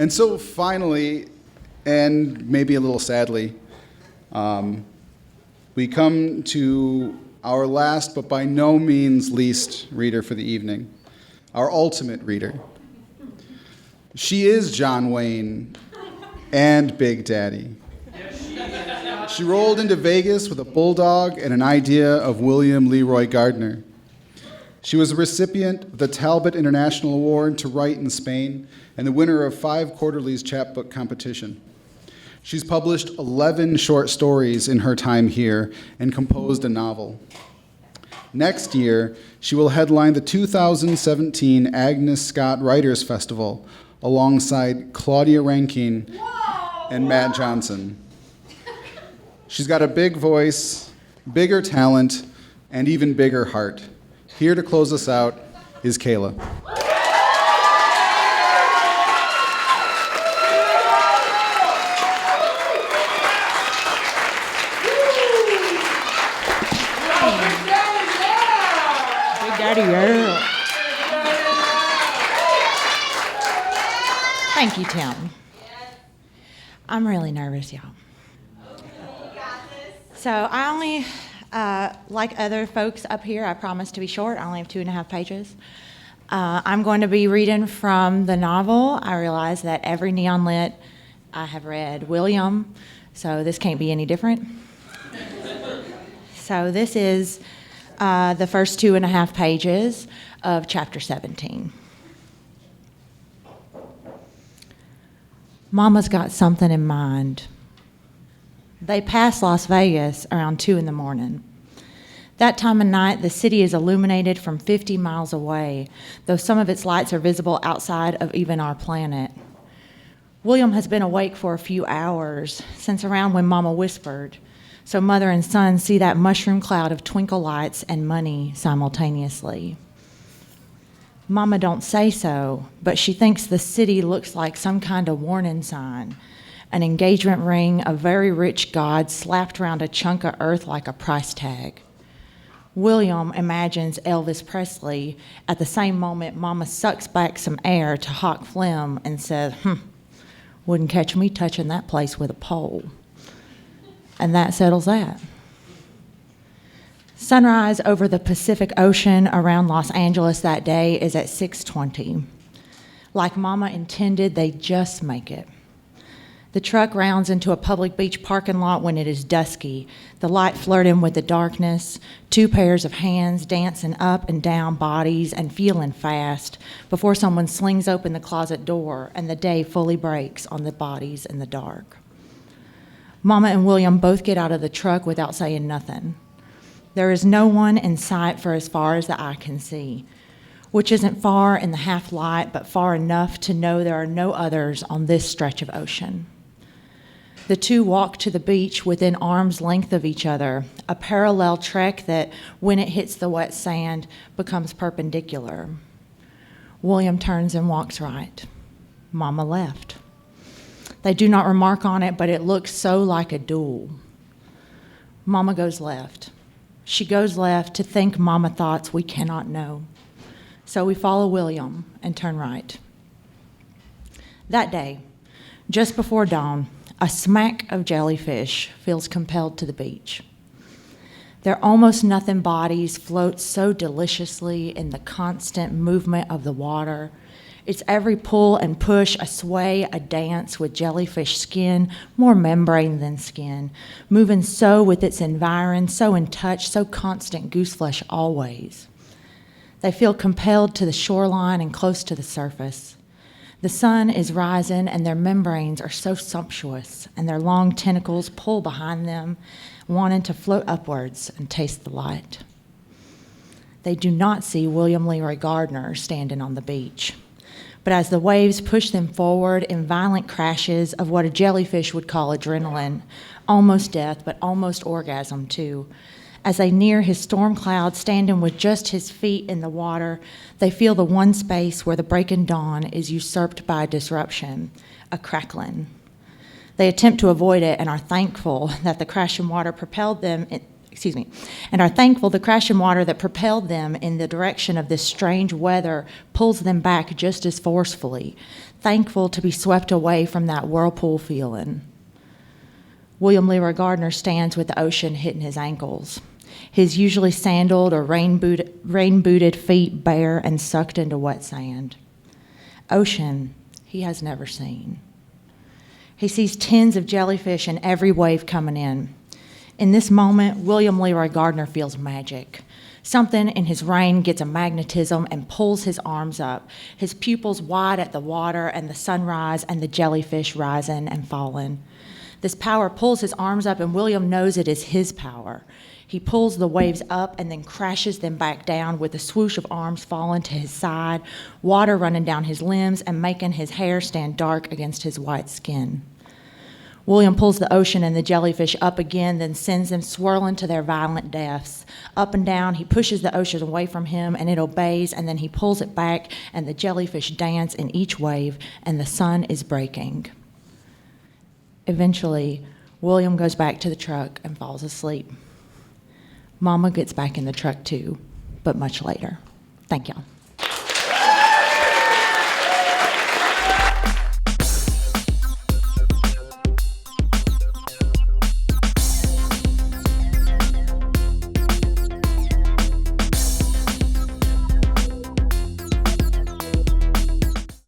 And so finally, and maybe a little sadly, we come to our last but by no means least reader for the evening, our ultimate reader. She is John Wayne and Big Daddy. She rolled into Vegas with a bulldog and an idea of William Leroy Gardner. She was a recipient of the Talbot International Award to Write in Spain and the winner of 5 Quarterly's chapbook competition. She's published 11 short stories in her time here and composed a novel. Next year, she will headline the 2017 Agnes Scott Writers Festival alongside Claudia Rankine and Matt Johnson. She's got a big voice, bigger talent, and even bigger heart. Here to close us out is Kayla. Big Daddy, yeah. Thank you, Tim. I'm really nervous, y'all. So I only, like other folks up here, I promise to be short. I only have 2.5 pages. I'm going to be reading from the novel. I realize that every neon lit I have read William, so this can't be any different. So this is the first 2.5 pages of chapter 17. Mama's got something in mind. They pass Las Vegas around 2 in the morning. That time of night, the city is illuminated from 50 miles away, though some of its lights are visible outside of even our planet. William has been awake for a few hours, since around when Mama whispered, so mother and son see that mushroom cloud of twinkle lights and money simultaneously. Mama don't say so, but she thinks the city looks like some kind of warning sign. An engagement ring, a very rich god slapped around a chunk of earth like a price tag. William imagines Elvis Presley. At the same moment, Mama sucks back some air to hawk phlegm and says, wouldn't catch me touching that place with a pole. And that settles that. Sunrise over the Pacific Ocean around Los Angeles that day is at 6:20. Like Mama intended, they just make it. The truck rounds into a public beach parking lot when it is dusky, the light flirting with the darkness, 2 pairs of hands dancing up and down bodies and feeling fast before someone slings open the closet door and the day fully breaks on the bodies in the dark. Mama and William both get out of the truck without saying nothing. There is no one in sight for as far as the eye can see, which isn't far in the half light, but far enough to know there are no others on this stretch of ocean. The two walk to the beach within arm's length of each other, a parallel trek that, when it hits the wet sand, becomes perpendicular. William turns and walks right. Mama left. They do not remark on it, but it looks so like a duel. Mama goes left. She goes left to think Mama thoughts we cannot know. So we follow William and turn right. That day, just before dawn, a smack of jellyfish feels compelled to the beach. Their almost nothing bodies float so deliciously in the constant movement of the water. Its every pull and push, a sway, a dance with jellyfish skin, more membrane than skin, moving so with its environ, so in touch, so constant gooseflesh always. They feel compelled to the shoreline and close to the surface. The sun is rising and their membranes are so sumptuous and their long tentacles pull behind them, wanting to float upwards and taste the light. They do not see William Leroy Gardner standing on the beach. But as the waves push them forward in violent crashes of what a jellyfish would call adrenaline, almost death, but almost orgasm too, as they near his storm cloud, standing with just his feet in the water, they feel the one space where the breaking dawn is usurped by a disruption, a crackling. They attempt to avoid it and are thankful that the crashing water propelled them and are thankful the crashing water that propelled them in the direction of this strange weather pulls them back just as forcefully, thankful to be swept away from that whirlpool feeling. William Leroy Gardner stands with the ocean hitting his ankles, his usually sandaled or rain-booted feet bare and sucked into wet sand. Ocean he has never seen. He sees tens of jellyfish in every wave coming in. In this moment, William Leroy Gardner feels magic. Something in his brain gets a magnetism and pulls his arms up, his pupils wide at the water and the sunrise and the jellyfish rising and falling. This power pulls his arms up, and William knows it is his power. He pulls the waves up and then crashes them back down with a swoosh of arms falling to his side, water running down his limbs and making his hair stand dark against his white skin. William pulls the ocean and the jellyfish up again, then sends them swirling to their violent deaths. Up and down, he pushes the ocean away from him, and it obeys, and then he pulls it back, and the jellyfish dance in each wave, and the sun is breaking. Eventually, William goes back to the truck and falls asleep. Mama gets back in the truck too, but much later. Thank y'all.